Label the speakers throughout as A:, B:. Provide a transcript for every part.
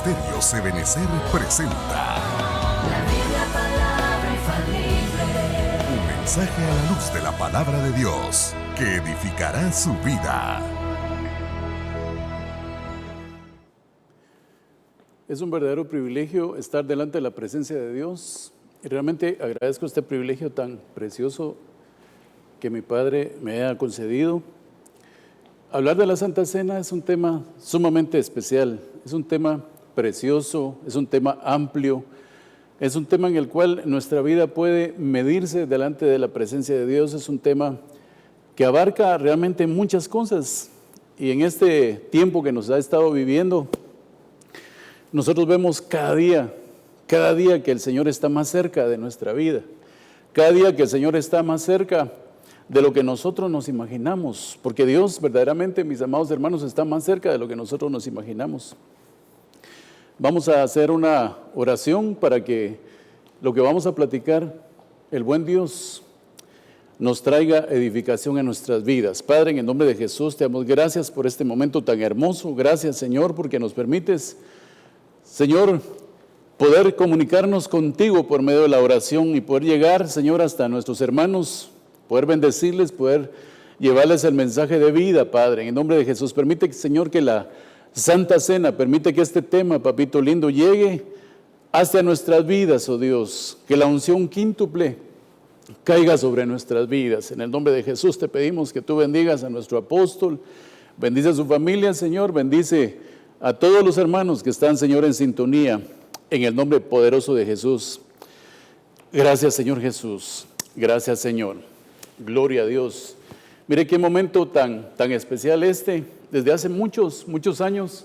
A: Ministerios Ebenecer presenta
B: La Biblia, palabra infalible.
A: un mensaje a la luz de la palabra de Dios que edificará su vida.
C: Es un verdadero privilegio estar delante de la presencia de Dios y realmente agradezco este privilegio tan precioso que mi Padre me ha concedido. Hablar de la Santa Cena es un tema sumamente especial, es un tema precioso, es un tema amplio, es un tema en el cual nuestra vida puede medirse delante de la presencia de Dios, es un tema que abarca realmente muchas cosas y en este tiempo que nos ha estado viviendo, nosotros vemos cada día que el Señor está más cerca de nuestra vida, cada día que el Señor está más cerca de lo que nosotros nos imaginamos, porque Dios verdaderamente, mis amados hermanos, está más cerca de lo que nosotros nos imaginamos. Vamos a hacer una oración para que lo que vamos a platicar, el buen Dios, nos traiga edificación en nuestras vidas. Padre, en el nombre de Jesús, te damos gracias por este momento tan hermoso. Gracias, Señor, porque nos permites, Señor, poder comunicarnos contigo por medio de la oración y poder llegar, Señor, hasta nuestros hermanos, poder bendecirles, poder llevarles el mensaje de vida, Padre. En el nombre de Jesús, permite, Señor, que la Santa Cena, permite que este tema, papito lindo, llegue hasta nuestras vidas, oh Dios, que la unción quíntuple caiga sobre nuestras vidas. En el nombre de Jesús te pedimos que tú bendigas a nuestro apóstol, bendice a su familia, Señor, bendice a todos los hermanos que están, Señor, en sintonía, en el nombre poderoso de Jesús. Gracias, Señor Jesús. Gracias, Señor. Gloria a Dios. Mire qué momento tan especial este. Desde hace muchos años,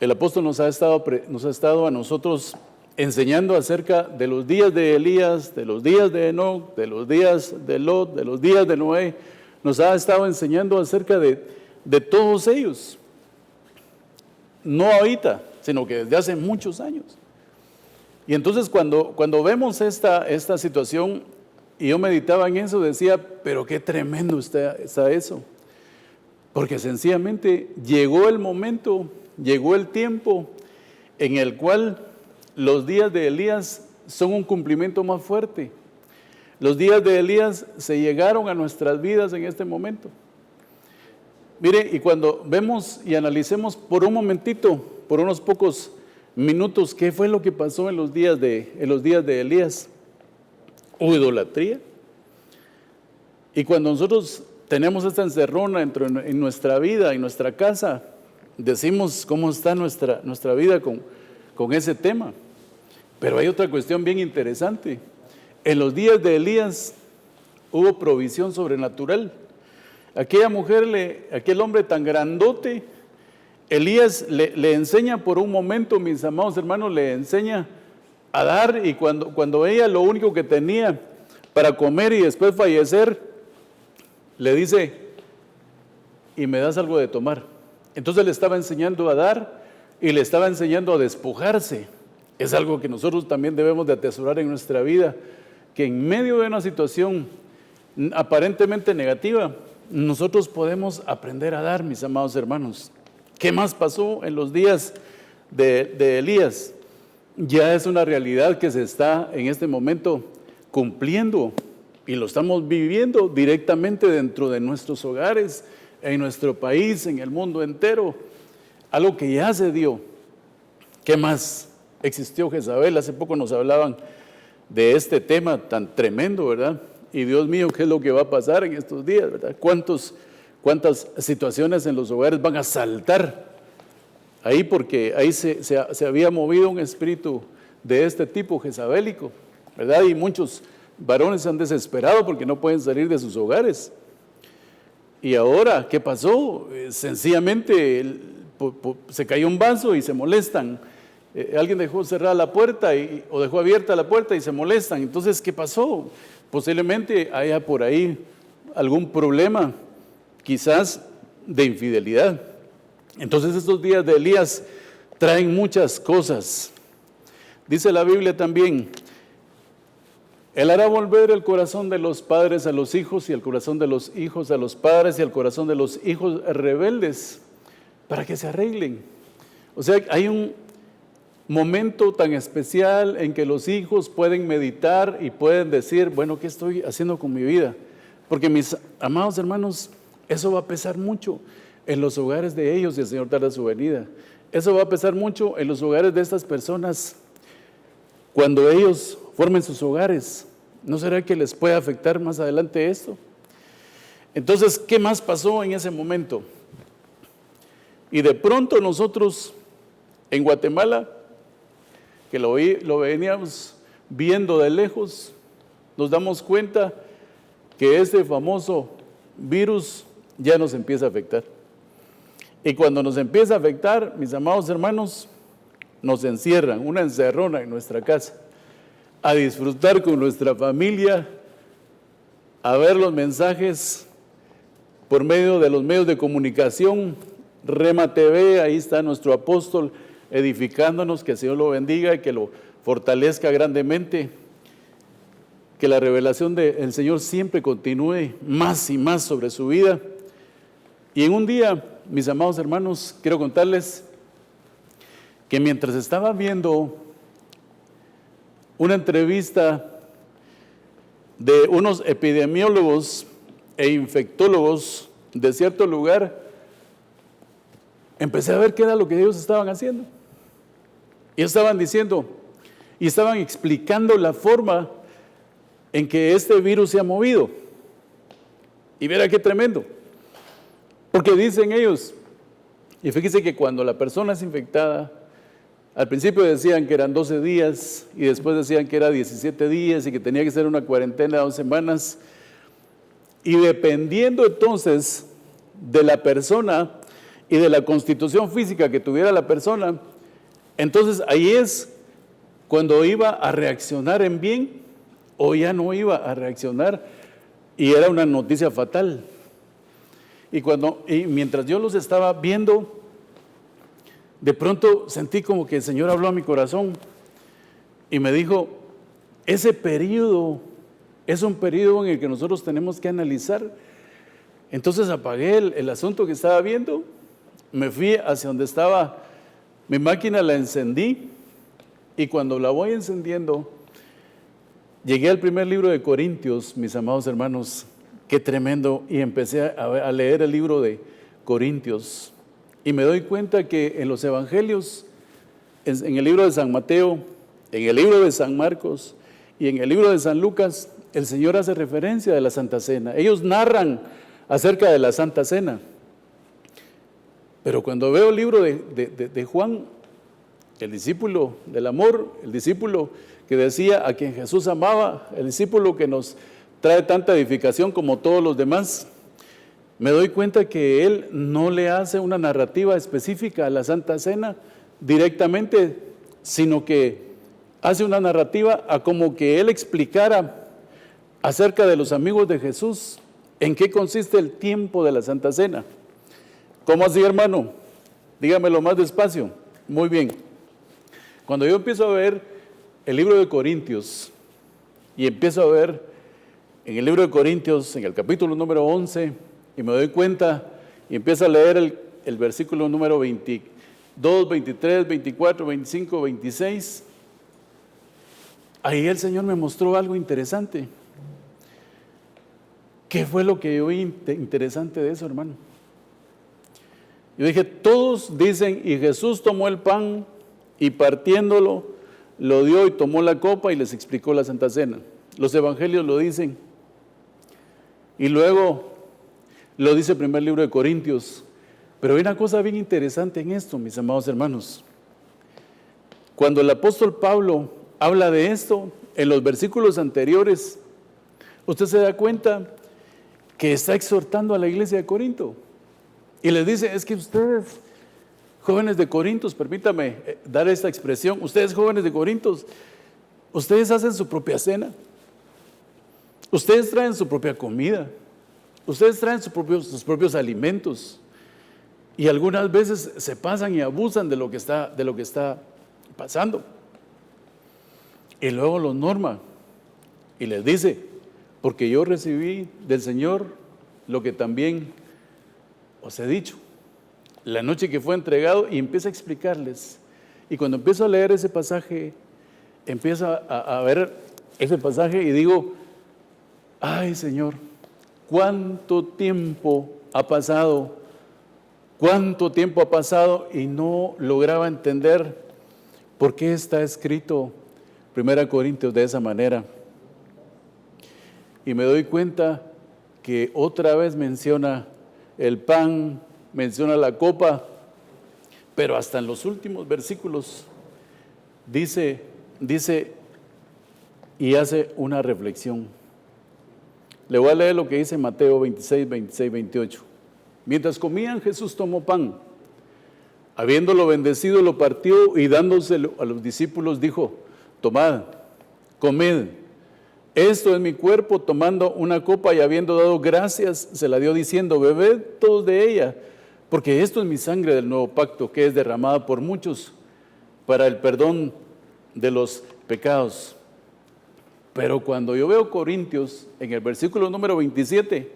C: el apóstol nos ha estado a nosotros enseñando acerca de los días de Elías, de los días de Enoc, de los días de Lot, de los días de Noé. Nos ha estado enseñando acerca de todos ellos. No ahorita, sino que desde hace muchos años. Y entonces cuando vemos esta situación, y yo meditaba en eso, decía, pero qué tremendo está eso. Porque sencillamente llegó el momento, llegó el tiempo en el cual los días de Elías son un cumplimiento más fuerte. Los días de Elías se llegaron a nuestras vidas en este momento. Mire, y cuando vemos y analicemos por un momentito, por unos pocos minutos, qué fue lo que pasó en los días de Elías. Hubo idolatría. Y cuando nosotros tenemos esta encerrona en nuestra vida, en nuestra casa, decimos cómo está nuestra vida con ese tema. Pero hay otra cuestión bien interesante. En los días de Elías hubo provisión sobrenatural. Aquel hombre tan grandote, Elías le enseña por un momento, mis amados hermanos, le enseña a dar, y cuando ella lo único que tenía para comer y después fallecer, le dice, y me das algo de tomar. Entonces le estaba enseñando a dar y le estaba enseñando a despojarse. Es algo que nosotros también debemos de atesorar en nuestra vida, que en medio de una situación aparentemente negativa, nosotros podemos aprender a dar, mis amados hermanos. ¿Qué más pasó en los días de Elías? Ya es una realidad que se está en este momento cumpliendo y lo estamos viviendo directamente dentro de nuestros hogares, en nuestro país, en el mundo entero. Algo que ya se dio. ¿Qué más? Existió Jezabel. Hace poco nos hablaban de este tema tan tremendo, ¿verdad? Y Dios mío, ¿qué es lo que va a pasar en estos días, verdad? ¿Cuántas situaciones en los hogares van a saltar ahí? Porque ahí se había movido un espíritu de este tipo jezabélico, ¿verdad? Y muchos varones se han desesperado porque no pueden salir de sus hogares. Y ahora, ¿qué pasó? Sencillamente se cayó un vaso y se molestan. Alguien dejó cerrada la puerta o dejó abierta la puerta y se molestan. Entonces, ¿qué pasó? Posiblemente haya por ahí algún problema, quizás de infidelidad. Entonces estos días de Elías traen muchas cosas. Dice la Biblia también, Él hará volver el corazón de los padres a los hijos y el corazón de los hijos a los padres y el corazón de los hijos rebeldes para que se arreglen. O sea, hay momento tan especial en que los hijos pueden meditar y pueden decir, bueno, ¿qué estoy haciendo con mi vida? Porque mis amados hermanos, eso va a pesar mucho en los hogares de ellos y el Señor tarda su venida. Eso va a pesar mucho en los hogares de estas personas cuando ellos formen sus hogares. ¿No será que les puede afectar más adelante esto? Entonces, ¿qué más pasó en ese momento? Y de pronto nosotros en Guatemala, que lo veníamos viendo de lejos, nos damos cuenta que este famoso virus ya nos empieza a afectar. Y cuando nos empieza a afectar, mis amados hermanos, nos encierran, una encerrona en nuestra casa, a disfrutar con nuestra familia, a ver los mensajes por medio de los medios de comunicación. Rema TV, ahí está nuestro apóstol edificándonos, que el Señor lo bendiga y que lo fortalezca grandemente, que la revelación del Señor siempre continúe más y más sobre su vida. Y en un día, mis amados hermanos, quiero contarles que mientras estaba viendo una entrevista de unos epidemiólogos e infectólogos de cierto lugar, empecé a ver qué era lo que ellos estaban haciendo. Y estaban diciendo, y estaban explicando la forma en que este virus se ha movido. Y verá qué tremendo. Porque dicen ellos, y fíjense que cuando la persona es infectada, al principio decían que eran 12 días, y después decían que era 17 días, y que tenía que ser una cuarentena de 2 semanas. Y dependiendo entonces de la persona y de la constitución física que tuviera la persona, entonces ahí es cuando iba a reaccionar en bien o ya no iba a reaccionar, y era una noticia fatal. Y mientras yo los estaba viendo, de pronto sentí como que el Señor habló a mi corazón y me dijo, ese periodo es un periodo en el que nosotros tenemos que analizar. Entonces apagué el asunto que estaba viendo, me fui hacia donde estaba mi máquina, la encendí, y cuando la voy encendiendo, llegué al primer libro de Corintios, mis amados hermanos, qué tremendo, y empecé a leer el libro de Corintios, y me doy cuenta que en los evangelios, en el libro de San Mateo, en el libro de San Marcos y en el libro de San Lucas, el Señor hace referencia de la Santa Cena. Ellos narran acerca de la Santa Cena. Pero cuando veo el libro de Juan, el discípulo del amor, el discípulo que decía a quien Jesús amaba, el discípulo que nos trae tanta edificación como todos los demás, me doy cuenta que él no le hace una narrativa específica a la Santa Cena directamente, sino que hace una narrativa a como que él explicara acerca de los amigos de Jesús, en qué consiste el tiempo de la Santa Cena. ¿Cómo así, hermano? Dígamelo más despacio. Muy bien. Cuando yo empiezo a ver el libro de Corintios y empiezo a ver en el libro de Corintios, en el capítulo número 11, y me doy cuenta y empiezo a leer el versículo número 22, 23, 24, 25, 26, ahí el Señor me mostró algo interesante. ¿Qué fue lo que yo vi interesante de eso, hermano? Yo dije, todos dicen, y Jesús tomó el pan y partiéndolo, lo dio y tomó la copa y les explicó la Santa Cena. Los evangelios lo dicen. Y luego lo dice el primer libro de Corintios. Pero hay una cosa bien interesante en esto, mis amados hermanos. Cuando el apóstol Pablo habla de esto, en los versículos anteriores, usted se da cuenta que está exhortando a la iglesia de Corinto. Y les dice, es que ustedes, jóvenes de Corintos, permítame dar esta expresión, ustedes jóvenes de Corintos, ustedes hacen su propia cena, ustedes traen su propia comida, ustedes traen sus propios alimentos, y algunas veces se pasan y abusan de lo que está pasando. Y luego los norma y les dice, porque yo recibí del Señor lo que también os he dicho, la noche que fue entregado, y empieza a explicarles Y cuando empiezo a leer ese pasaje, empiezo a ver ese pasaje y digo, ay Señor, ¿cuánto tiempo ha pasado? ¿Cuánto tiempo ha pasado? Y no lograba entender por qué está escrito 1 Corintios de esa manera. Y me doy cuenta que otra vez menciona el pan, menciona la copa, pero hasta en los últimos versículos dice y hace una reflexión. Le voy a leer lo que dice Mateo 26, 26, 28. Mientras comían, Jesús tomó pan. Habiéndolo bendecido, lo partió y dándoselo a los discípulos dijo, tomad, comed. Esto es mi cuerpo. Tomando una copa y habiendo dado gracias, se la dio diciendo, bebed todos de ella, porque esto es mi sangre del nuevo pacto, que es derramada por muchos para el perdón de los pecados. Pero cuando yo veo Corintios, en el versículo número 27,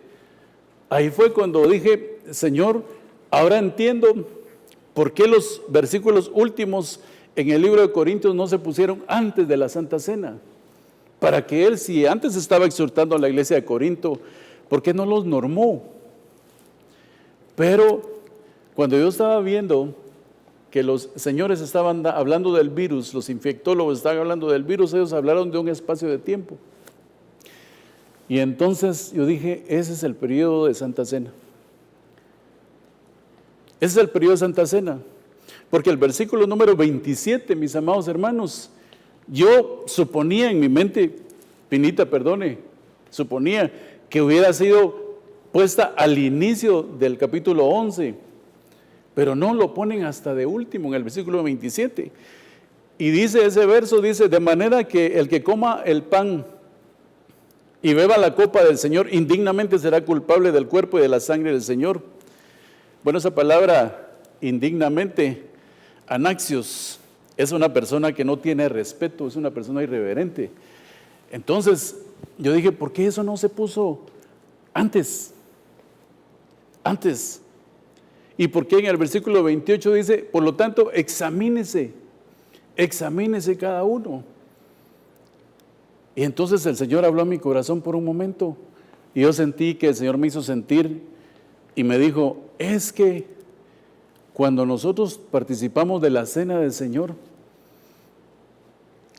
C: ahí fue cuando dije, Señor, ahora entiendo por qué los versículos últimos en el libro de Corintios no se pusieron antes de la Santa Cena. Para que él, si antes estaba exhortando a la iglesia de Corinto, ¿por qué no los normó? Pero cuando yo estaba viendo que los señores estaban hablando del virus, los infectólogos estaban hablando del virus, ellos hablaron de un espacio de tiempo. Y entonces yo dije, ese es el periodo de Santa Cena. Ese es el periodo de Santa Cena. Porque el versículo número 27, mis amados hermanos, yo suponía en mi mente, Pinita, perdone, suponía que hubiera sido puesta al inicio del capítulo 11, pero no lo ponen hasta de último, en el versículo 27. Y dice ese verso, dice, de manera que el que coma el pan y beba la copa del Señor, indignamente será culpable del cuerpo y de la sangre del Señor. Bueno, esa palabra, indignamente, anaxios, es una persona que no tiene respeto, es una persona irreverente. Entonces, yo dije, ¿por qué eso no se puso antes? Antes. ¿Y por qué en el versículo 28 dice, por lo tanto, examínese cada uno? Y entonces el Señor habló a mi corazón por un momento, y yo sentí que el Señor me hizo sentir, y me dijo, es que cuando nosotros participamos de la cena del Señor,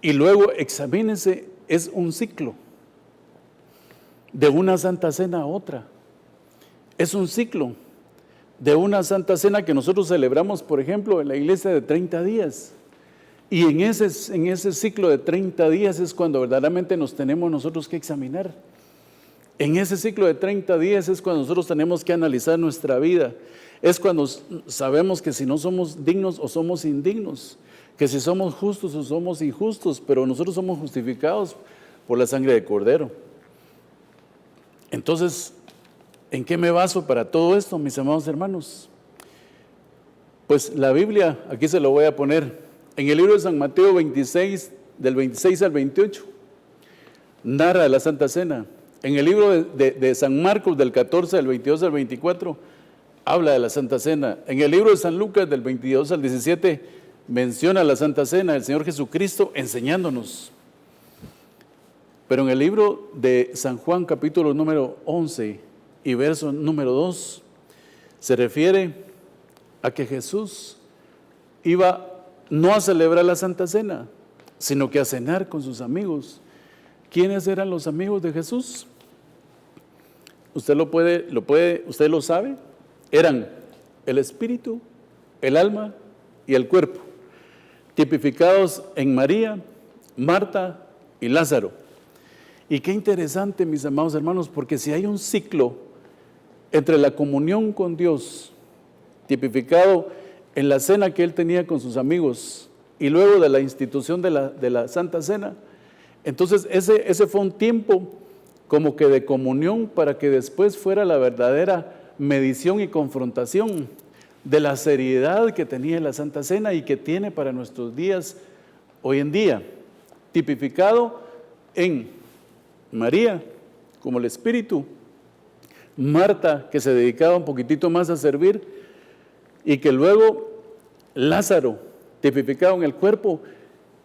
C: y luego examínense, es un ciclo, de una santa cena a otra. Es un ciclo, de una santa cena que nosotros celebramos, por ejemplo, en la iglesia de 30 días. Y en ese ciclo de 30 días es cuando verdaderamente nos tenemos nosotros que examinar. En ese ciclo de 30 días es cuando nosotros tenemos que analizar nuestra vida. Es cuando sabemos que si no somos dignos o somos indignos, que si somos justos o somos injustos, pero nosotros somos justificados por la sangre de Cordero. Entonces, ¿en qué me baso para todo esto, mis amados hermanos? Pues la Biblia, aquí se lo voy a poner, en el libro de San Mateo 26, del 26 al 28, narra la Santa Cena. En el libro de San Marcos, del 14 al 22 al 24, habla de la Santa Cena. En el libro de San Lucas, del 22 al 17, menciona la Santa Cena, el Señor Jesucristo enseñándonos. Pero en el libro de San Juan, capítulo número 11 y verso número 2, se refiere a que Jesús iba no a celebrar la Santa Cena, sino que a cenar con sus amigos. ¿Quiénes eran los amigos de Jesús? Usted usted lo sabe. Eran el espíritu, el alma y el cuerpo, tipificados en María, Marta y Lázaro. Y qué interesante, mis amados hermanos, porque si hay un ciclo entre la comunión con Dios, tipificado en la cena que él tenía con sus amigos, y luego de la institución de la Santa Cena, entonces ese fue un tiempo como que de comunión para que después fuera la verdadera medición y confrontación de la seriedad que tenía la Santa Cena y que tiene para nuestros días hoy en día, tipificado en María como el Espíritu, Marta que se dedicaba un poquitito más a servir, y que luego Lázaro tipificado en el cuerpo,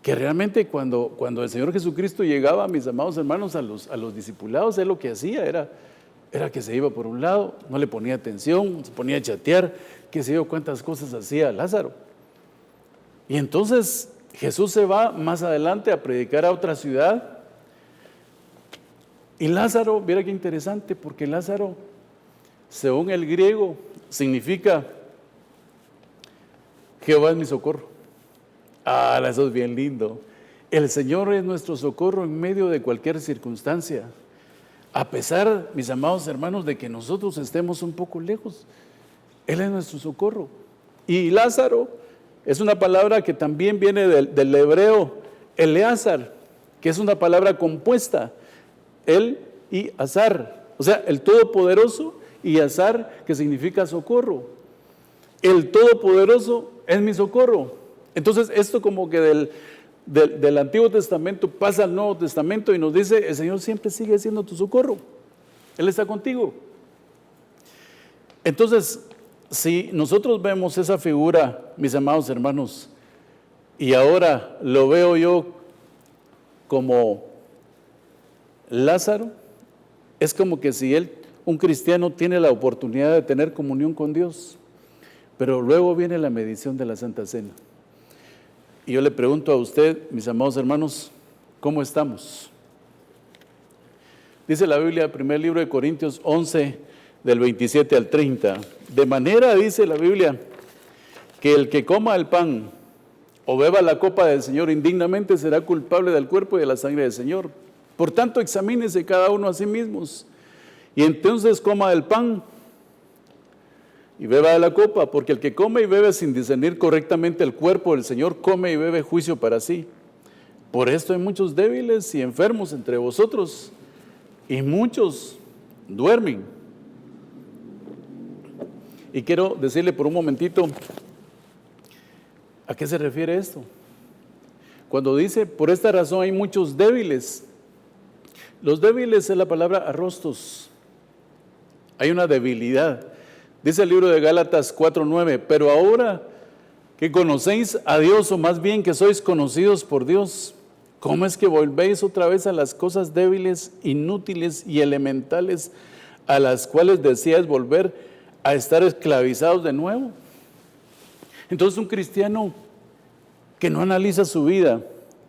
C: que realmente cuando el Señor Jesucristo llegaba, mis amados hermanos, a los discipulados, Él lo que hacía era que se iba por un lado, no le ponía atención, se ponía a chatear, qué sé yo cuántas cosas hacía Lázaro. Y entonces Jesús se va más adelante a predicar a otra ciudad. Y Lázaro, mira qué interesante, porque Lázaro, según el griego, significa Jehová es mi socorro. Ah, eso es bien lindo. El Señor es nuestro socorro en medio de cualquier circunstancia. A pesar, mis amados hermanos, de que nosotros estemos un poco lejos, Él es nuestro socorro. Y Lázaro es una palabra que también viene del hebreo Eleazar, que es una palabra compuesta, El y Azar, o sea, el Todopoderoso y Azar, que significa socorro. El Todopoderoso es mi socorro. Entonces, esto como que del Antiguo Testamento pasa al Nuevo Testamento y nos dice, el Señor siempre sigue siendo tu socorro. Él está contigo. Entonces, si nosotros vemos esa figura, mis amados hermanos, y ahora lo veo yo como Lázaro, es como que si un cristiano tiene la oportunidad de tener comunión con Dios, pero luego viene la medición de la Santa Cena. Y yo le pregunto a usted, mis amados hermanos, ¿cómo estamos? Dice la Biblia, primer libro de Corintios 11, del 27 al 30. De manera, dice la Biblia, que el que coma el pan o beba la copa del Señor indignamente será culpable del cuerpo y de la sangre del Señor. Por tanto, examínese cada uno a sí mismos, y entonces coma el pan y beba de la copa, porque el que come y bebe sin discernir correctamente el cuerpo del Señor, come y bebe juicio para sí. Por esto hay muchos débiles y enfermos entre vosotros, y muchos duermen. Y quiero decirle por un momentito, ¿a qué se refiere esto? Cuando dice, por esta razón hay muchos débiles. Los débiles es la palabra arrostos. Hay una debilidad. Dice el libro de Gálatas 4:9, pero ahora que conocéis a Dios, o más bien que sois conocidos por Dios, ¿cómo es que volvéis otra vez a las cosas débiles, inútiles y elementales a las cuales deseáis volver a estar esclavizados de nuevo? Entonces un cristiano que no analiza su vida,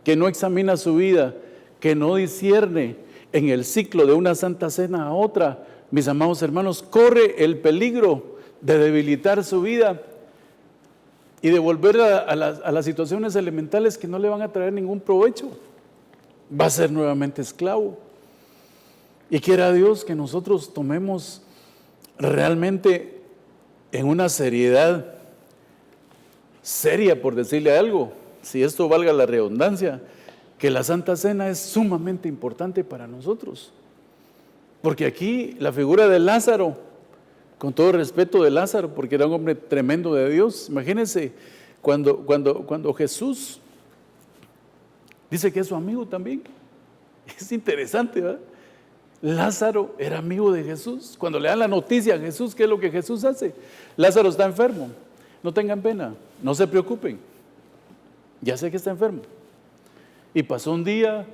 C: que no examina su vida, que no discierne en el ciclo de una santa cena a otra, mis amados hermanos, corre el peligro de debilitar su vida y de volver a las situaciones elementales que no le van a traer ningún provecho. Va a ser nuevamente esclavo. Y quiera Dios que nosotros tomemos realmente en una seriedad seria, por decirle algo, si esto valga la redundancia, que la Santa Cena es sumamente importante para nosotros. Porque aquí la figura de Lázaro, con todo respeto de Lázaro, porque era un hombre tremendo de Dios, imagínense cuando Jesús dice que es su amigo también. Es interesante, ¿verdad? Lázaro era amigo de Jesús. Cuando le dan la noticia a Jesús, ¿qué es lo que Jesús hace? Lázaro está enfermo, no tengan pena, no se preocupen, ya sé que está enfermo. Y pasó un día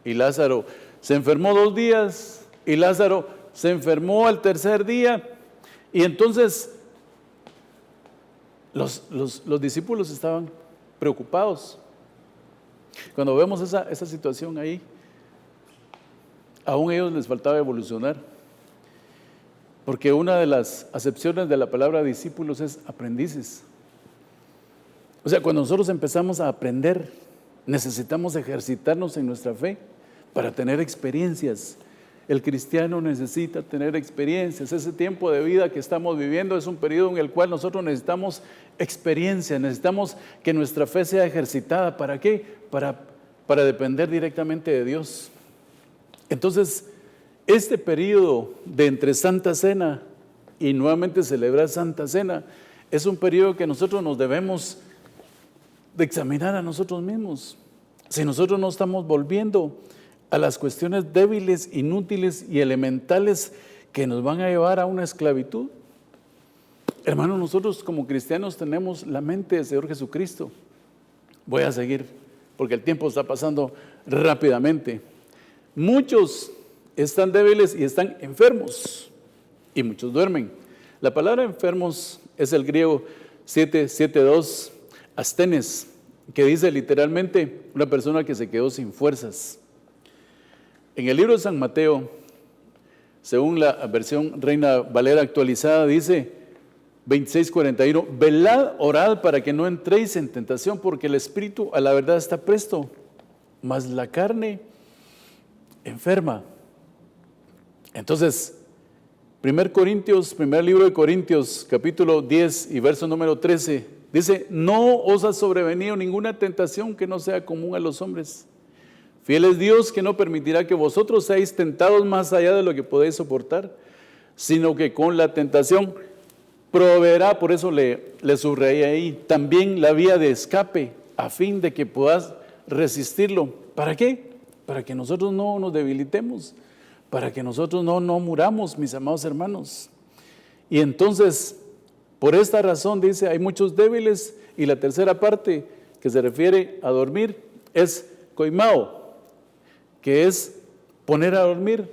C: y Lázaro se enfermó 2 días y Lázaro se enfermó al 3er día. Y entonces los discípulos estaban preocupados. Cuando vemos esa situación ahí, aún a ellos les faltaba evolucionar. Porque una de las acepciones de la palabra discípulos es aprendices. O sea, cuando nosotros empezamos a aprender, necesitamos ejercitarnos en nuestra fe para tener experiencias. El cristiano necesita tener experiencias. Ese tiempo de vida que estamos viviendo es un periodo en el cual nosotros necesitamos experiencia, necesitamos que nuestra fe sea ejercitada. ¿Para qué? Para depender directamente de Dios. Entonces, este periodo de entre Santa Cena y nuevamente celebrar Santa Cena es un periodo que nosotros nos debemos de examinar a nosotros mismos. Si nosotros no estamos volviendo a las cuestiones débiles, inútiles y elementales que nos van a llevar a una esclavitud. Hermanos, nosotros como cristianos tenemos la mente del Señor Jesucristo. Voy a seguir, porque el tiempo está pasando rápidamente. Muchos están débiles y están enfermos, y muchos duermen. La palabra enfermos es el griego 772, astenes, que dice literalmente una persona que se quedó sin fuerzas. En el libro de San Mateo, según la versión Reina Valera actualizada, dice 26:41, velad, orad para que no entréis en tentación, porque el espíritu a la verdad está presto, mas la carne enferma. Entonces, primer libro de Corintios, capítulo 10 y verso número 13, dice, no os ha sobrevenido ninguna tentación que no sea común a los hombres. Fiel es Dios, que no permitirá que vosotros seáis tentados más allá de lo que podéis soportar, sino que con la tentación proveerá, por eso le subrayé ahí, también la vía de escape, a fin de que puedas resistirlo. ¿Para qué? Para que nosotros no nos debilitemos, para que nosotros no muramos, mis amados hermanos. Y entonces, por esta razón, dice, hay muchos débiles, y la tercera parte que se refiere a dormir es coimao, que es poner a dormir,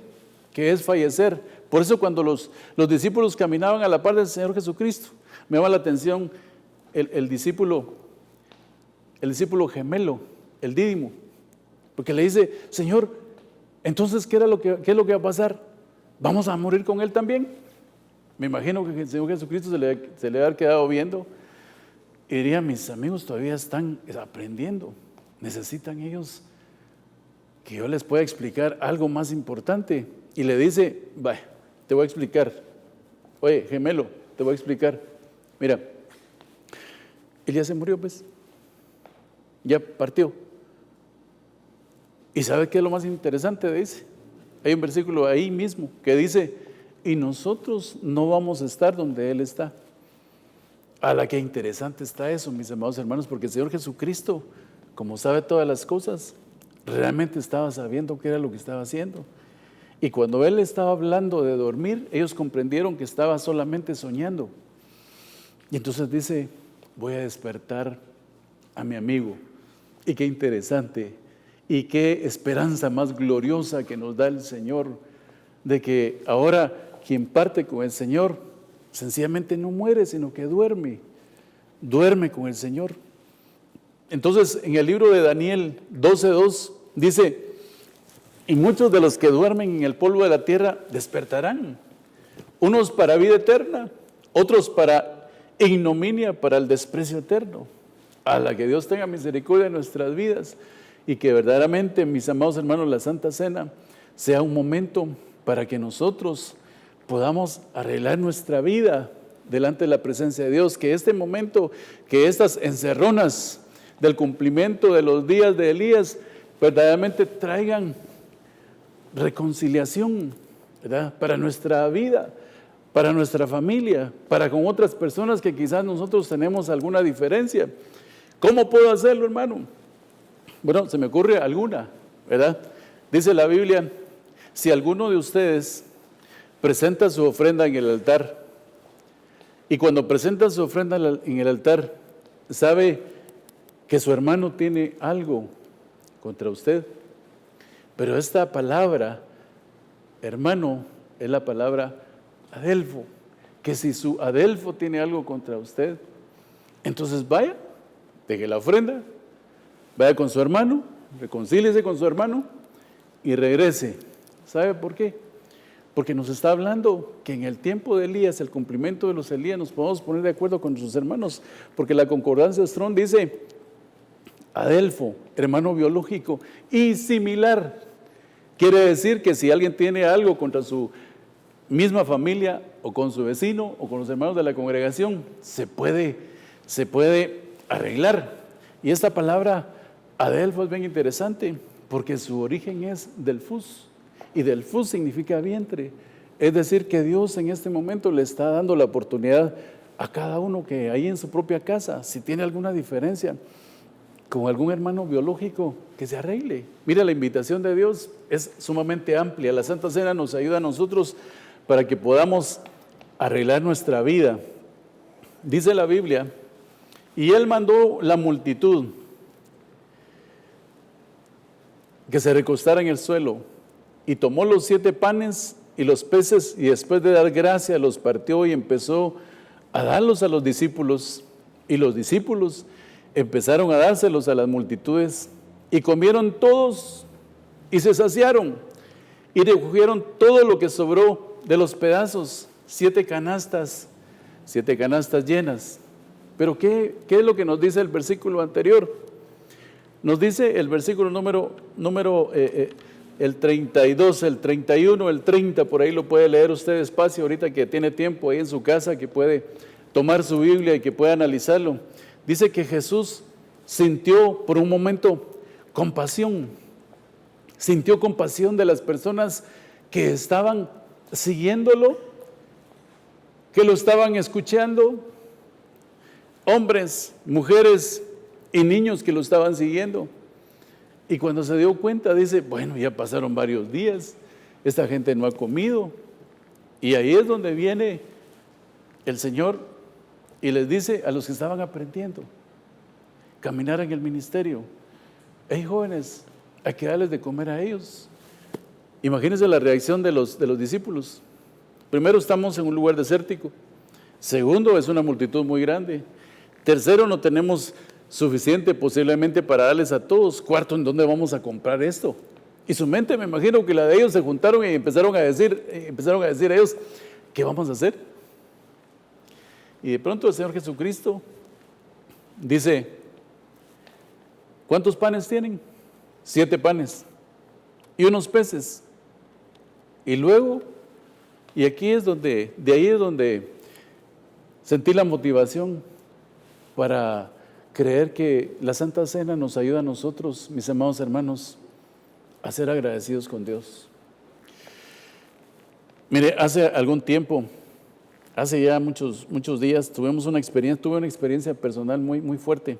C: que es fallecer. Por eso cuando los discípulos caminaban a la par del Señor Jesucristo, me llama la atención el discípulo gemelo, el Dídimo, porque le dice, Señor, entonces, ¿qué es lo que va a pasar? ¿Vamos a morir con Él también? Me imagino que el Señor Jesucristo se le ha quedado viendo y diría, mis amigos todavía están aprendiendo, necesitan ellos que yo les pueda explicar algo más importante. Y le dice, vaya, te voy a explicar. Oye, gemelo, te voy a explicar. Mira, él ya se murió, pues. Ya partió. ¿Y sabe qué es lo más interesante? Dice, hay un versículo ahí mismo que dice, y nosotros no vamos a estar donde Él está. A la que interesante está eso, mis amados hermanos, porque el Señor Jesucristo, como sabe todas las cosas, realmente estaba sabiendo qué era lo que estaba haciendo. Y cuando Él estaba hablando de dormir, ellos comprendieron que estaba solamente soñando. Y entonces dice, voy a despertar a mi amigo. Y qué interesante, y qué esperanza más gloriosa que nos da el Señor, de que ahora quien parte con el Señor, sencillamente no muere, sino que duerme con el Señor. Entonces, en el libro de Daniel 12:2 dice, y muchos de los que duermen en el polvo de la tierra despertarán, unos para vida eterna, otros para ignominia, para el desprecio eterno. A la que Dios tenga misericordia en nuestras vidas y que verdaderamente, mis amados hermanos, la Santa Cena sea un momento para que nosotros podamos arreglar nuestra vida delante de la presencia de Dios, que este momento, que estas encerronas del cumplimiento de los días de Elías verdaderamente traigan reconciliación, ¿verdad?, para nuestra vida, para nuestra familia, para con otras personas que quizás nosotros tenemos alguna diferencia. ¿Cómo puedo hacerlo, hermano? Bueno, se me ocurre alguna, ¿verdad? Dice la Biblia, si alguno de ustedes presenta su ofrenda en el altar, y cuando presenta su ofrenda en el altar, sabe que su hermano tiene algo contra usted, pero esta palabra, hermano, es la palabra adelfo, que si su adelfo tiene algo contra usted, entonces vaya, deje la ofrenda, vaya con su hermano, reconcíliese con su hermano y regrese. ¿Sabe por qué? Porque nos está hablando que en el tiempo de Elías, el cumplimiento de los Elías, nos podemos poner de acuerdo con sus hermanos, porque la concordancia Strong dice adelfo, hermano biológico, y similar. Quiere decir que si alguien tiene algo contra su misma familia o con su vecino o con los hermanos de la congregación, se puede arreglar. Y esta palabra adelfo es bien interesante porque su origen es delfus, y delfus significa vientre. Es decir, que Dios en este momento le está dando la oportunidad a cada uno que ahí en su propia casa, si tiene alguna diferencia con algún hermano biológico, que se arregle. Mira, la invitación de Dios es sumamente amplia. La Santa Cena nos ayuda a nosotros para que podamos arreglar nuestra vida. Dice la Biblia, y Él mandó la multitud que se recostara en el suelo, y tomó los 7 panes y los peces, y después de dar gracia los partió y empezó a darlos a los discípulos, y los discípulos empezaron a dárselos a las multitudes, y comieron todos y se saciaron, y recogieron todo lo que sobró de los pedazos, 7 canastas llenas. Pero ¿qué es lo que nos dice el versículo anterior? Nos dice el versículo el 32, el 31, el 30, por ahí lo puede leer usted despacio, ahorita que tiene tiempo ahí en su casa, que puede tomar su Biblia y que puede analizarlo. Dice que Jesús sintió por un momento compasión, sintió compasión de las personas que estaban siguiéndolo, que lo estaban escuchando, hombres, mujeres y niños que lo estaban siguiendo. Y cuando se dio cuenta, dice, bueno, ya pasaron varios días, esta gente no ha comido. Y ahí es donde viene el Señor y les dice a los que estaban aprendiendo, caminar en el ministerio, hey jóvenes, hay que darles de comer a ellos. Imagínense la reacción de los discípulos. Primero, estamos en un lugar desértico. Segundo, es una multitud muy grande. Tercero, no tenemos suficiente posiblemente para darles a todos. Cuarto, ¿en dónde vamos a comprar esto? Y su mente, me imagino que la de ellos se juntaron y empezaron a decir a ellos, ¿qué vamos a hacer? Y de pronto el Señor Jesucristo dice, ¿cuántos panes tienen? 7 panes y unos peces. Y luego, y aquí es donde, de ahí es donde sentí la motivación para creer que la Santa Cena nos ayuda a nosotros, mis amados hermanos, a ser agradecidos con Dios. Mire, hace algún tiempo, hace ya muchos días, tuve una experiencia personal muy fuerte,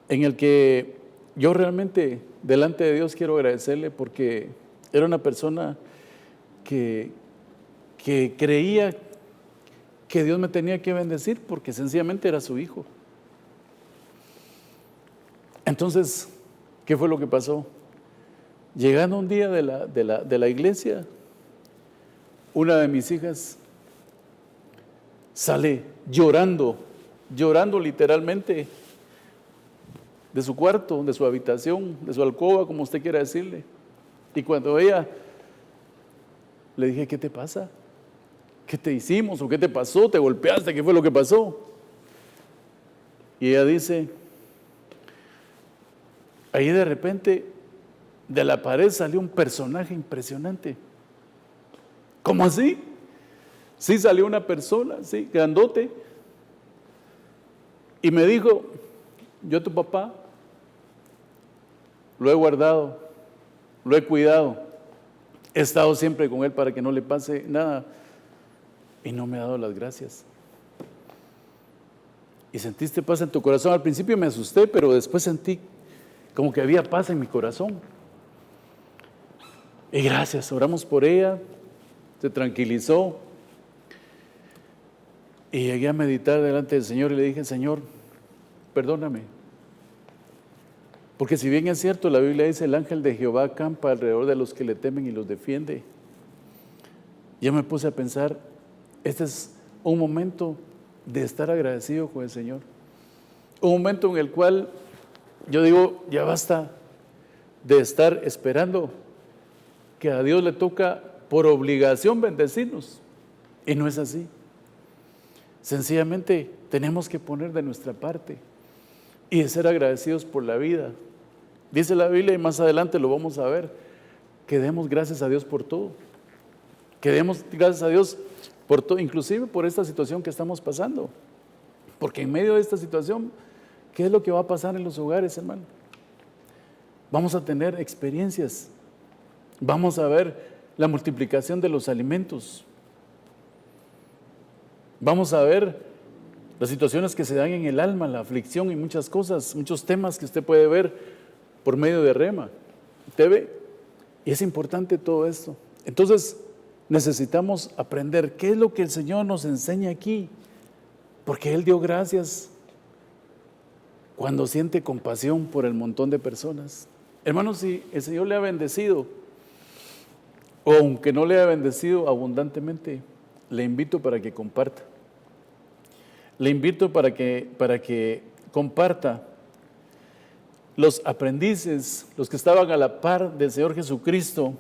C: en el que yo realmente delante de Dios quiero agradecerle, porque era una persona que creía que Dios me tenía que bendecir, porque sencillamente era su hijo. Entonces, ¿qué fue lo que pasó? Llegando un día de la iglesia, una de mis hijas sale llorando literalmente de su cuarto, de su habitación, de su alcoba, como usted quiera decirle. Y cuando ella, le dije, ¿qué te pasa? ¿Qué te hicimos? ¿O qué te pasó? ¿Te golpeaste? ¿Qué fue lo que pasó? Y ella dice, ahí de repente de la pared salió un personaje impresionante. ¿Cómo así? Sí, salió una persona, sí, grandote. Y me dijo, yo tu papá lo he guardado, lo he cuidado, he estado siempre con él para que no le pase nada, y no me ha dado las gracias. Y sentiste paz en tu corazón. Al principio me asusté, pero después sentí como que había paz en mi corazón. Y gracias, oramos por ella, se tranquilizó. Y llegué a meditar delante del Señor y le dije, Señor, perdóname. Porque si bien es cierto, la Biblia dice, el ángel de Jehová acampa alrededor de los que le temen y los defiende. Yo me puse a pensar, este es un momento de estar agradecido con el Señor. Un momento en el cual yo digo, ya basta de estar esperando que a Dios le toca por obligación bendecirnos. Y no es así. Sencillamente tenemos que poner de nuestra parte y de ser agradecidos por la vida. Dice la Biblia, y más adelante lo vamos a ver, que demos gracias a Dios por todo. Que demos gracias a Dios por todo, inclusive por esta situación que estamos pasando. Porque en medio de esta situación, ¿qué es lo que va a pasar en los hogares, hermano? Vamos a tener experiencias. Vamos a ver la multiplicación de los alimentos. Vamos a ver las situaciones que se dan en el alma, la aflicción y muchas cosas, muchos temas que usted puede ver por medio de Rema TV. Y es importante todo esto. Entonces, necesitamos aprender qué es lo que el Señor nos enseña aquí. Porque Él dio gracias cuando siente compasión por el montón de personas. Hermanos, si el Señor le ha bendecido, o aunque no le ha bendecido abundantemente, le invito para que comparta. Le invito para que comparta. Los aprendices, los que estaban a la par del Señor Jesucristo,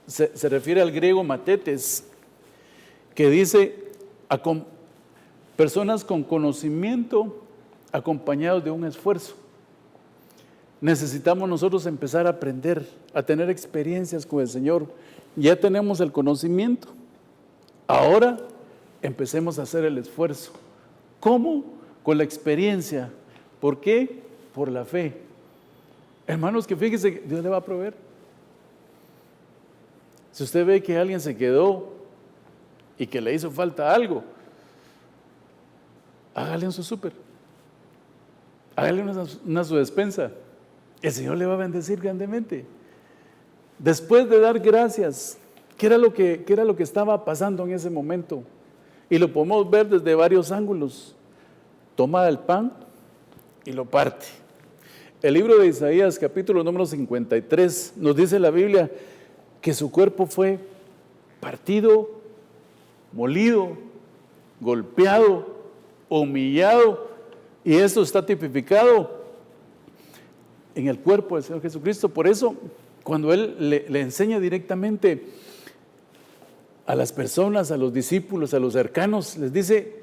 C: se refiere al griego matetes, que dice personas con conocimiento acompañados de un esfuerzo. Necesitamos nosotros empezar a aprender, a tener experiencias con el Señor. Ya tenemos el conocimiento. Ahora empecemos a hacer el esfuerzo. ¿Cómo? Con la experiencia. ¿Por qué? Por la fe. Hermanos, que fíjese que Dios le va a proveer. Si usted ve que alguien se quedó y que le hizo falta algo, hágale en su súper. Hágale una su despensa. El Señor le va a bendecir grandemente. Después de dar gracias, ¿qué era lo que estaba pasando en ese momento? Y lo podemos ver desde varios ángulos. Toma el pan y lo parte. El libro de Isaías, capítulo número 53, nos dice la Biblia que su cuerpo fue partido, molido, golpeado, humillado, y esto está tipificado en el cuerpo del Señor Jesucristo. Por eso, cuando Él le enseña directamente a las personas, a los discípulos, a los cercanos, les dice,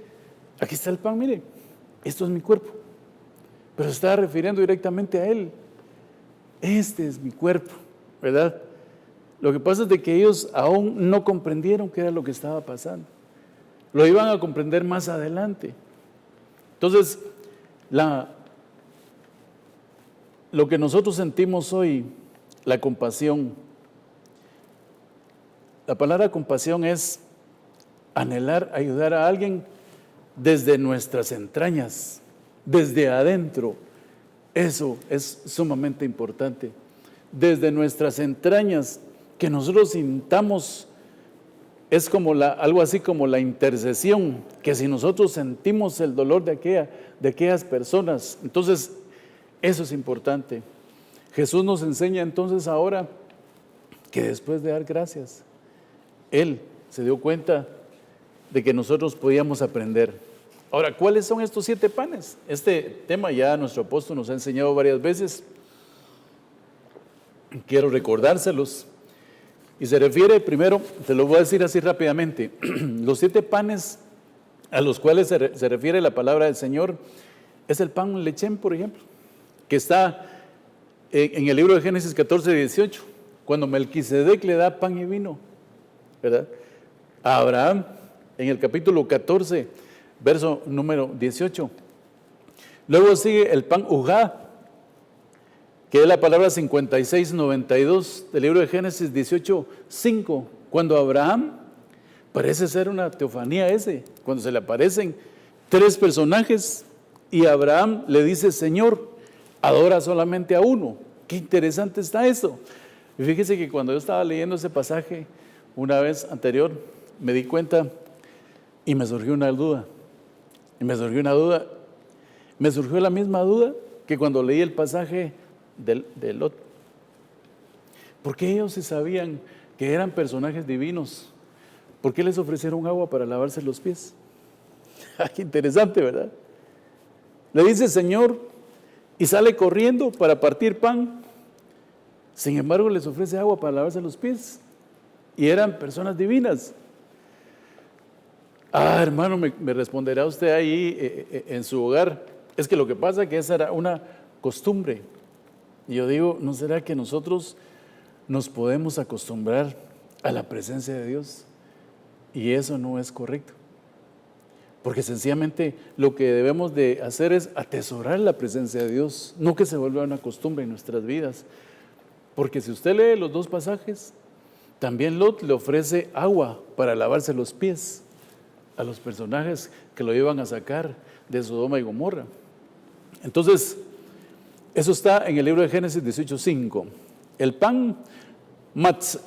C: aquí está el pan, mire, esto es mi cuerpo. Pero se está refiriendo directamente a Él. Este es mi cuerpo, ¿verdad? Lo que pasa es de que ellos aún no comprendieron qué era lo que estaba pasando. Lo iban a comprender más adelante. Entonces, lo que nosotros sentimos hoy, la compasión, la palabra compasión es anhelar ayudar a alguien desde nuestras entrañas, desde adentro. Eso es sumamente importante. Desde nuestras entrañas, que nosotros sintamos, es como algo así como la intercesión, que si nosotros sentimos el dolor de aquellas personas, entonces eso es importante. Jesús nos enseña entonces ahora que después de dar gracias, Él se dio cuenta de que nosotros podíamos aprender. Ahora, ¿cuáles son estos 7 panes? Este tema ya nuestro apóstol nos ha enseñado varias veces. Quiero recordárselos. Y se refiere, primero, te lo voy a decir así rápidamente, los 7 panes a los cuales se refiere la palabra del Señor, es el pan lechén, por ejemplo, que está en el libro de Génesis 14, 18, cuando Melquisedec le da pan y vino, ¿verdad? A Abraham, en el capítulo 14, verso número 18. Luego sigue el pan ujá, que es la palabra 5692 del libro de Génesis 18:5, cuando Abraham, parece ser una teofanía cuando se le aparecen 3 personajes y Abraham le dice, Señor, adora solamente a uno. Qué interesante está eso. Y fíjese que cuando yo estaba leyendo ese pasaje una vez anterior, me di cuenta y me surgió una duda. Me surgió la misma duda que cuando leí el pasaje de Lot. Porque ellos sí sabían que eran personajes divinos. ¿Por qué les ofrecieron agua para lavarse los pies? Qué interesante, ¿verdad? Le dice Señor y sale corriendo para partir pan. Sin embargo, les ofrece agua para lavarse los pies. Y eran personas divinas. Hermano, me responderá usted ahí en su hogar. Es que lo que pasa es que esa era una costumbre. Y yo digo, ¿no será que nosotros nos podemos acostumbrar a la presencia de Dios? Y eso no es correcto. Porque sencillamente lo que debemos de hacer es atesorar la presencia de Dios, no que se vuelva una costumbre en nuestras vidas. Porque si usted lee los 2 pasajes, también Lot le ofrece agua para lavarse los pies a los personajes que lo iban a sacar de Sodoma y Gomorra. Entonces, eso está en el libro de Génesis 18:5. El pan matzah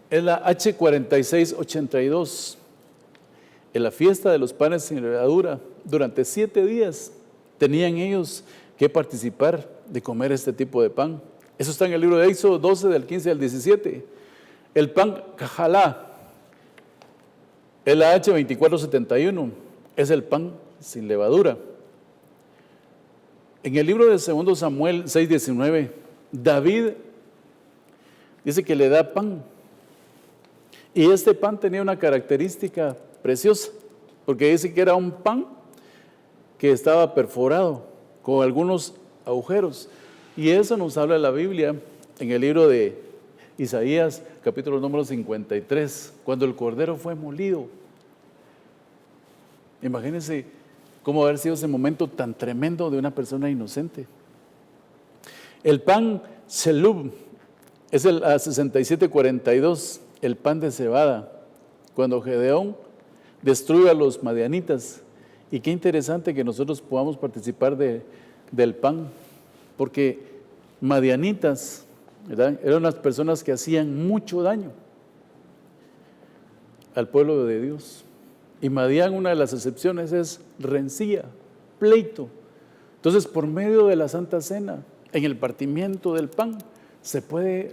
C: es la H4682. En la fiesta de los panes sin levadura, durante 7 días tenían ellos que participar de comer este tipo de pan. Eso está en el libro de Éxodo 12, del 15 al 17. El pan cajalá, el AH 2471, es el pan sin levadura. En el libro de 2 Samuel 6:19, David dice que le da pan. Y este pan tenía una característica preciosa, porque dice que era un pan que estaba perforado con algunos agujeros. Y eso nos habla la Biblia en el libro de Isaías, capítulo número 53, cuando el cordero fue molido. Imagínense cómo haber sido ese momento tan tremendo de una persona inocente. El pan Shelub es el A6742, el pan de cebada, cuando Gedeón destruye a los madianitas. Y qué interesante que nosotros podamos participar del pan, porque madianitas, ¿verdad?, eran las personas que hacían mucho daño al pueblo de Dios. Y Madián, una de las excepciones, es rencilla, pleito. Entonces, por medio de la Santa Cena, en el partimiento del pan, se puede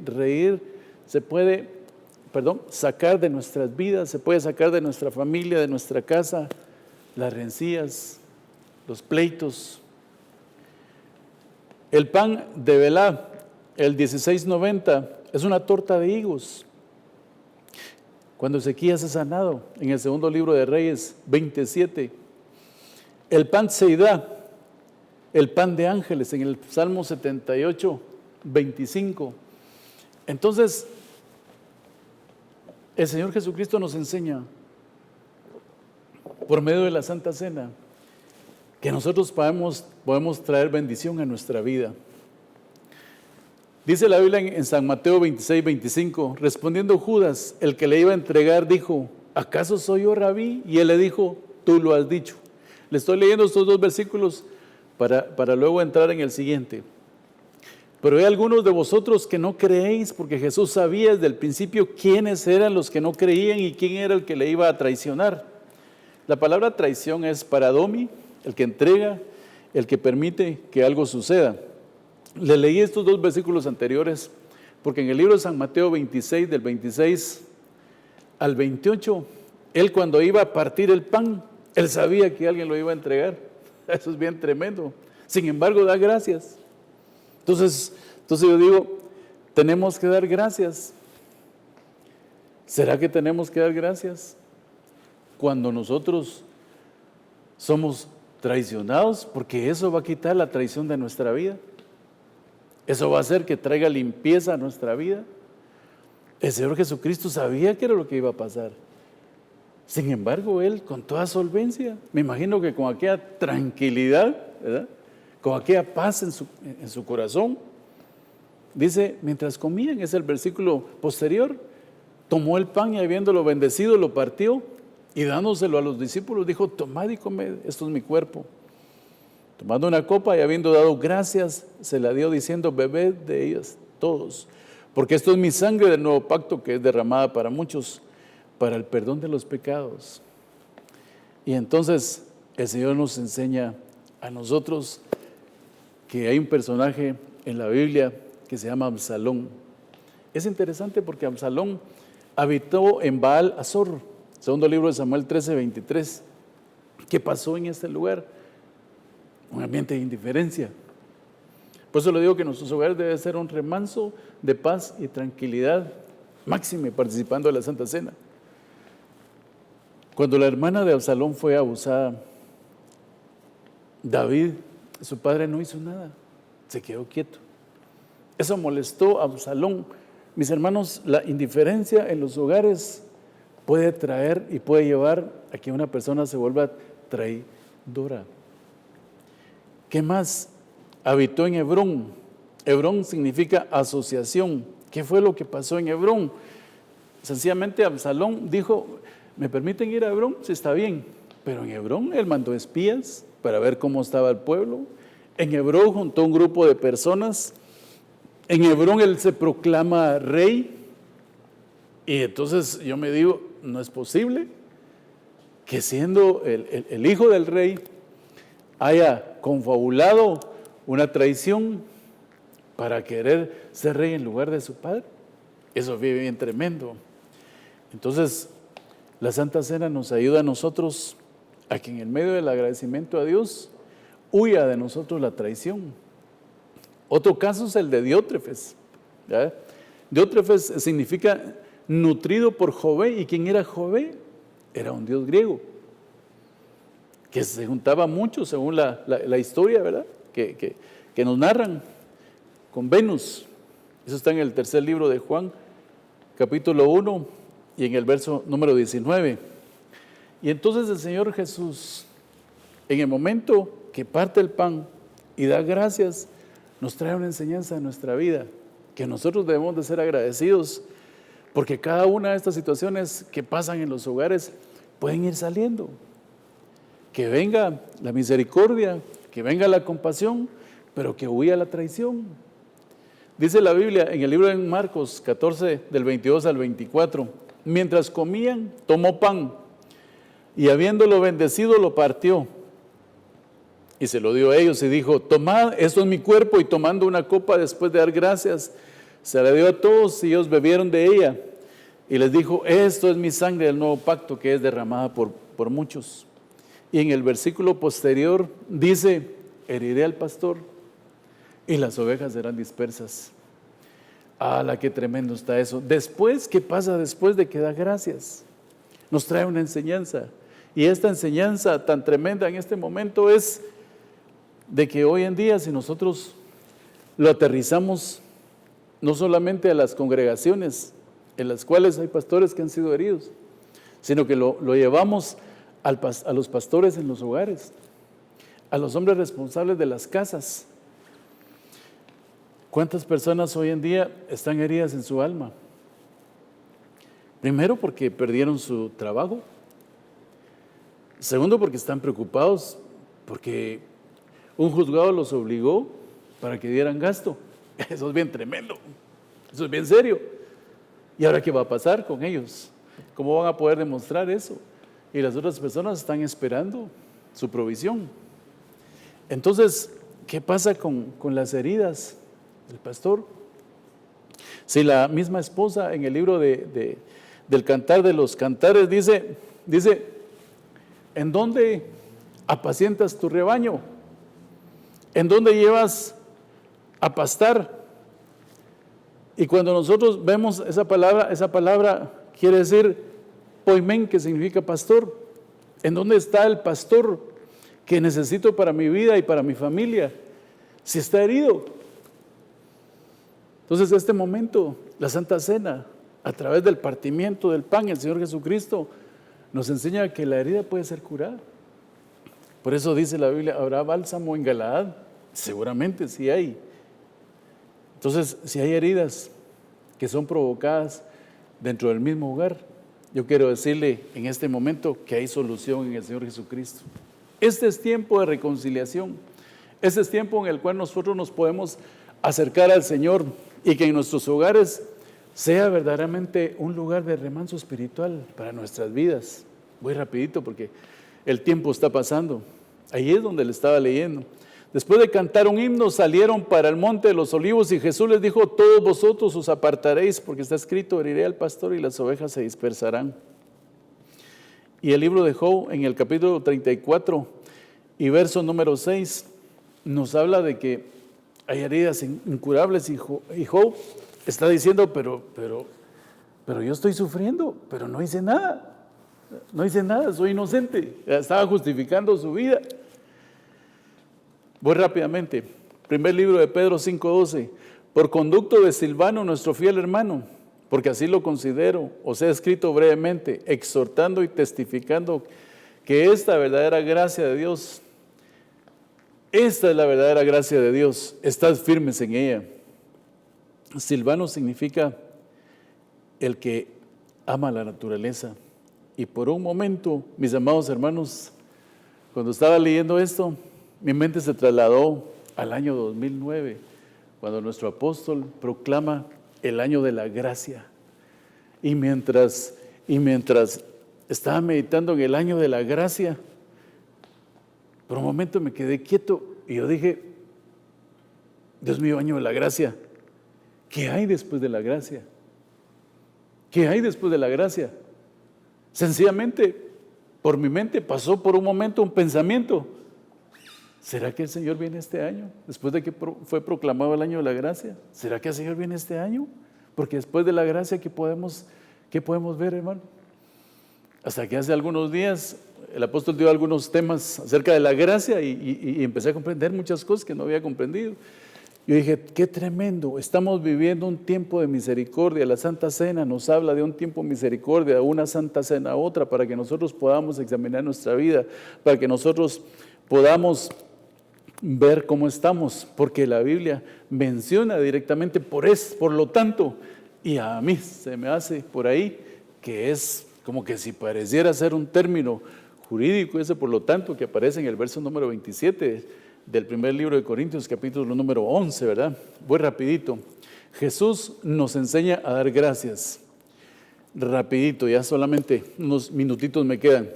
C: sacar de nuestras vidas, se puede sacar de nuestra familia, de nuestra casa, las rencillas, los pleitos. El pan de Belá, el 1690, es una torta de higos. Cuando Ezequías es sanado, en el segundo libro de Reyes 27. El pan Seidá, el pan de ángeles, en el Salmo 78, 25. Entonces, el Señor Jesucristo nos enseña, por medio de la Santa Cena, que nosotros podemos traer bendición a nuestra vida. Dice la Biblia en San Mateo 26, 25, respondiendo Judas, el que le iba a entregar, dijo, ¿acaso soy yo rabí? Y él le dijo, tú lo has dicho. Le estoy leyendo estos dos versículos para luego entrar en el siguiente. Pero hay algunos de vosotros que no creéis, porque Jesús sabía desde el principio quiénes eran los que no creían y quién era el que le iba a traicionar. La palabra traición es paradomi, el que entrega, el que permite que algo suceda. Le leí estos dos versículos anteriores porque en el libro de San Mateo 26, del 26 al 28, él cuando iba a partir el pan, él sabía que alguien lo iba a entregar. Eso es bien tremendo. Sin embargo, da gracias. Entonces yo digo, tenemos que dar gracias. ¿Será que tenemos que dar gracias cuando nosotros somos traicionados? Porque eso va a quitar la traición de nuestra vida. Eso va a hacer que traiga limpieza a nuestra vida. El Señor Jesucristo sabía que era lo que iba a pasar. Sin embargo, Él con toda solvencia, me imagino que con aquella tranquilidad, ¿verdad?, con aquella paz en su corazón, dice, mientras comían, es el versículo posterior, tomó el pan y habiéndolo bendecido, lo partió y dándoselo a los discípulos, dijo, tomad y comed, esto es mi cuerpo. Tomando una copa y habiendo dado gracias, se la dio diciendo, bebed de ellas todos, porque esto es mi sangre del nuevo pacto que es derramada para muchos, para el perdón de los pecados. Y entonces el Señor nos enseña a nosotros que hay un personaje en la Biblia que se llama Absalón. Es interesante porque Absalón habitó en Baal Azor, segundo libro de Samuel 13, 23. ¿Qué pasó en este lugar? Un ambiente de indiferencia. Por eso le digo que nuestros hogares debe ser un remanso de paz y tranquilidad, máxime participando de la Santa Cena. Cuando la hermana de Absalón fue abusada, David, su padre, no hizo nada, se quedó quieto. Eso molestó a Absalón. Mis hermanos, la indiferencia en los hogares puede traer y puede llevar a que una persona se vuelva traidora. ¿Qué más? Habitó en Hebrón. Hebrón significa asociación. ¿Qué fue lo que pasó en Hebrón? Sencillamente Absalón dijo, ¿me permiten ir a Hebrón? Sí, está bien. Pero en Hebrón él mandó espías para ver cómo estaba el pueblo. En Hebrón juntó un grupo de personas. En Hebrón él se proclama rey. Y entonces yo me digo, no es posible que siendo el hijo del rey haya confabulado una traición para querer ser rey en lugar de su padre. Eso fue bien tremendo. Entonces, la Santa Cena nos ayuda a nosotros a que en el medio del agradecimiento a Dios huya de nosotros la traición. Otro caso es el de Diótrefes. ¿Ya? Diótrefes significa nutrido por Jove. ¿Y quién era Jove? Era un dios griego que se juntaba mucho según la historia, ¿verdad? Que nos narran con Venus. Eso está en el tercer libro de Juan, capítulo 1 y en el verso número 19. Y entonces el Señor Jesús, en el momento que parte el pan y da gracias, nos trae una enseñanza en nuestra vida, que nosotros debemos de ser agradecidos, porque cada una de estas situaciones que pasan en los hogares pueden ir saliendo. Que venga la misericordia, que venga la compasión, pero que huya la traición. Dice la Biblia en el libro de Marcos 14, del 22 al 24, mientras comían, tomó pan y habiéndolo bendecido, lo partió y se lo dio a ellos y dijo: tomad, esto es mi cuerpo. Y tomando una copa después de dar gracias, se la dio a todos y ellos bebieron de ella. Y les dijo: esto es mi sangre del nuevo pacto, que es derramada por muchos. Y en el versículo posterior dice: heriré al pastor y las ovejas serán dispersas. ¡Hala, qué tremendo está eso! Después, ¿qué pasa después de que da gracias? Nos trae una enseñanza. Y esta enseñanza tan tremenda en este momento es de que hoy en día, si nosotros lo aterrizamos no solamente a las congregaciones en las cuales hay pastores que han sido heridos, sino que lo llevamos a los pastores en los hogares, a los hombres responsables de las casas. ¿Cuántas personas hoy en día están heridas en su alma? Primero, porque perdieron su trabajo. Segundo, porque están preocupados, porque un juzgado los obligó para que dieran gasto. Eso es bien tremendo, eso es bien serio. ¿Y ahora qué va a pasar con ellos? ¿Cómo van a poder demostrar eso? Y las otras personas están esperando su provisión. Entonces, ¿qué pasa con las heridas del pastor? Si la misma esposa en el libro del Cantar de los Cantares dice, ¿en dónde apacientas tu rebaño? ¿En dónde llevas a pastar? Y cuando nosotros vemos esa palabra quiere decir poimen, que significa pastor. ¿En dónde está el pastor que necesito para mi vida y para mi familia? Si está herido. Entonces, este momento, la Santa Cena, a través del partimiento del pan, el Señor Jesucristo nos enseña que la herida puede ser curada. Por eso dice la Biblia: ¿habrá bálsamo en Galaad? Seguramente sí hay. Entonces, si hay heridas que son provocadas dentro del mismo hogar, yo quiero decirle en este momento que hay solución en el Señor Jesucristo. Este es tiempo de reconciliación. Este es tiempo en el cual nosotros nos podemos acercar al Señor y que en nuestros hogares sea verdaderamente un lugar de remanso espiritual para nuestras vidas. Voy rapidito porque el tiempo está pasando. Ahí es donde le estaba leyendo. Después de cantar un himno, salieron para el monte de los olivos y Jesús les dijo: todos vosotros os apartaréis, porque está escrito: heriré al pastor y las ovejas se dispersarán. Y el libro de Job, en el capítulo 34 y verso número 6, nos habla de que hay heridas incurables y Job está diciendo: pero yo estoy sufriendo, pero no hice nada, soy inocente. Estaba justificando su vida. Voy rápidamente. Primer libro de Pedro 5:12. Por conducto de Silvano, nuestro fiel hermano, porque así lo considero, os he escrito brevemente, exhortando y testificando que esta verdadera gracia de Dios, esta es la verdadera gracia de Dios, estad firmes en ella. Silvano significa el que ama la naturaleza. Y por un momento, mis amados hermanos, cuando estaba leyendo esto, mi mente se trasladó al año 2009, cuando nuestro apóstol proclama el año de la gracia. Y mientras estaba meditando en el año de la gracia, por un momento me quedé quieto y yo dije: Dios mío, año de la gracia. ¿Qué hay después de la gracia? ¿Qué hay después de la gracia? Sencillamente, por mi mente pasó por un momento un pensamiento. ¿Será que el Señor viene este año? Después de que fue proclamado el año de la gracia. ¿Será que el Señor viene este año? Porque después de la gracia, ¿qué podemos ver, hermano? Hasta que hace algunos días el apóstol dio algunos temas acerca de la gracia y empecé a comprender muchas cosas que no había comprendido. Yo dije, qué tremendo, estamos viviendo un tiempo de misericordia. La Santa Cena nos habla de un tiempo de misericordia, de una Santa Cena a otra, para que nosotros podamos examinar nuestra vida, para que nosotros podamos ver cómo estamos, porque la Biblia menciona directamente por lo tanto, y a mí se me hace por ahí que es como que si pareciera ser un término jurídico, ese por lo tanto que aparece en el verso número 27 del primer libro de Corintios, capítulo número 11, ¿verdad? Voy rapidito. Jesús nos enseña a dar gracias. Rapidito, ya solamente unos minutitos me quedan.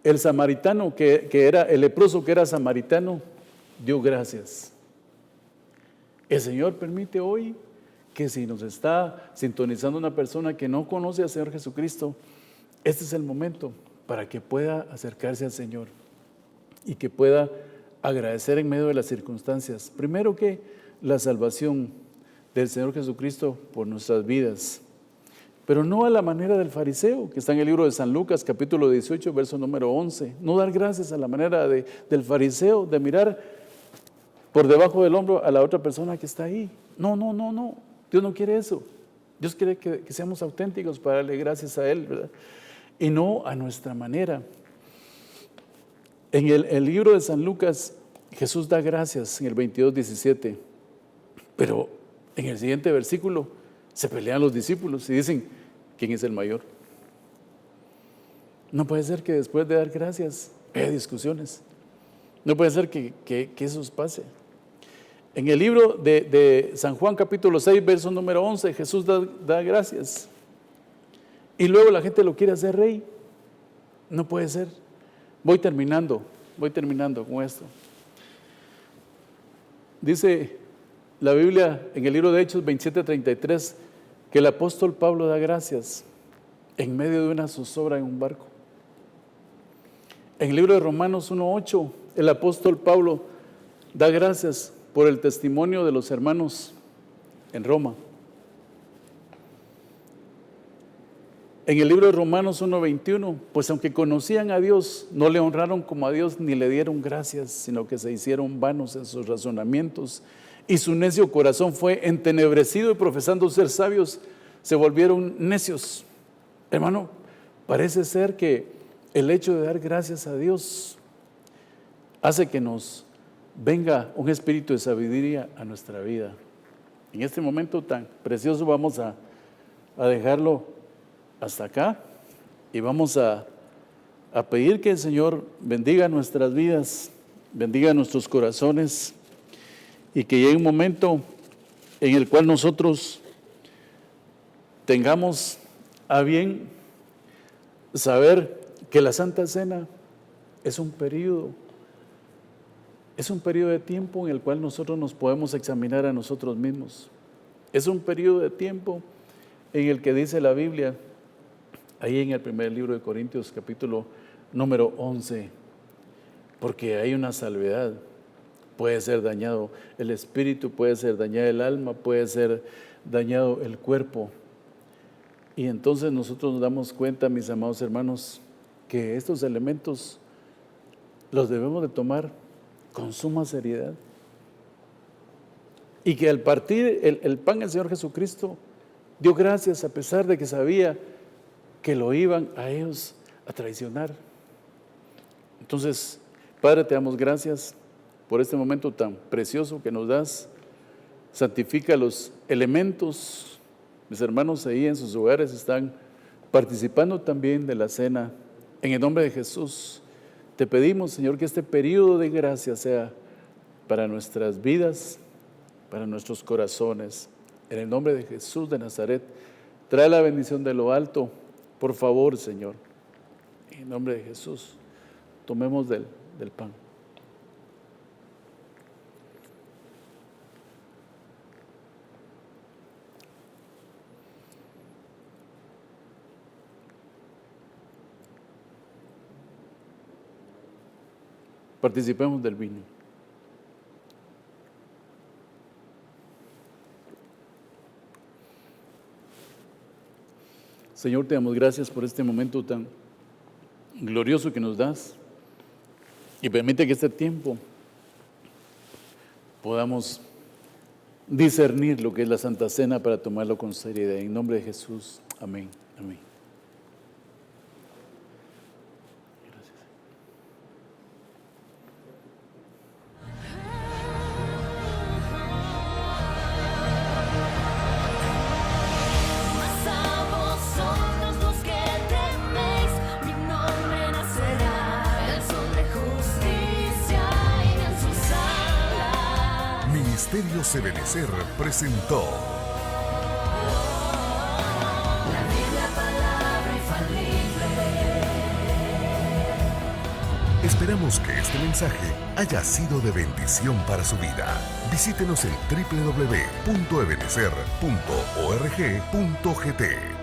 C: El samaritano que era, el leproso que era samaritano, dio gracias. El Señor permite hoy que si nos está sintonizando una persona que no conoce al Señor Jesucristo, este es el momento para que pueda acercarse al Señor y que pueda agradecer en medio de las circunstancias. Primero que la salvación del Señor Jesucristo por nuestras vidas, pero no a la manera del fariseo, que está en el libro de San Lucas, capítulo 18, verso número 11. No dar gracias a la manera del fariseo, de mirar por debajo del hombro a la otra persona que está ahí. No. Dios no quiere eso. Dios quiere que seamos auténticos para darle gracias a Él, ¿verdad? Y no a nuestra manera. En el libro de San Lucas, Jesús da gracias en el 22:17, pero en el siguiente versículo se pelean los discípulos y dicen, ¿quién es el mayor? No puede ser que después de dar gracias haya discusiones. No puede ser que eso pase. En el libro de San Juan, capítulo 6, verso número 11, Jesús da gracias. Y luego la gente lo quiere hacer rey. No puede ser. Voy terminando con esto. Dice la Biblia en el libro de Hechos 27:33 que el apóstol Pablo da gracias en medio de una zozobra en un barco. En el libro de Romanos 1:8 el apóstol Pablo da gracias por el testimonio de los hermanos en Roma. En el libro de Romanos 1:21, pues aunque conocían a Dios, no le honraron como a Dios ni le dieron gracias, sino que se hicieron vanos en sus razonamientos y su necio corazón fue entenebrecido y profesando ser sabios, se volvieron necios. Hermano, parece ser que el hecho de dar gracias a Dios hace que nos venga un espíritu de sabiduría a nuestra vida. En este momento tan precioso vamos a dejarlo hasta acá y vamos a pedir que el Señor bendiga nuestras vidas, bendiga nuestros corazones y que llegue un momento en el cual nosotros tengamos a bien saber que la Santa Cena es un periodo de tiempo en el cual nosotros nos podemos examinar a nosotros mismos. Es un periodo de tiempo en el que dice la Biblia, ahí en el primer libro de Corintios, capítulo número 11, porque hay una salvedad. Puede ser dañado el espíritu, puede ser dañado el alma, puede ser dañado el cuerpo. Y entonces nosotros nos damos cuenta, mis amados hermanos, que estos elementos los debemos de tomar con suma seriedad. Y que al partir el pan el Señor Jesucristo dio gracias a pesar de que sabía que lo iban a ellos a traicionar. Entonces, Padre, te damos gracias por este momento tan precioso que nos das. Santifica los elementos. Mis hermanos ahí en sus hogares están participando también de la cena. En el nombre de Jesús, te pedimos, Señor, que este periodo de gracia sea para nuestras vidas, para nuestros corazones. En el nombre de Jesús de Nazaret, trae la bendición de lo alto. Por favor, Señor, en nombre de Jesús, tomemos del pan. Participemos del vino. Señor, te damos gracias por este momento tan glorioso que nos das y permite que este tiempo podamos discernir lo que es la Santa Cena para tomarlo con seriedad. En nombre de Jesús, amén. Amén. Gracias.
B: Mas a vosotros los que teméis, mi nombre nacerá, el sol de justicia y en sus alas.
A: Ministerios Ebenecer presentó
B: La Biblia, palabra infalible.
A: Esperamos que este mensaje haya sido de bendición para su vida. Visítenos en www.ebenecer.org.gt.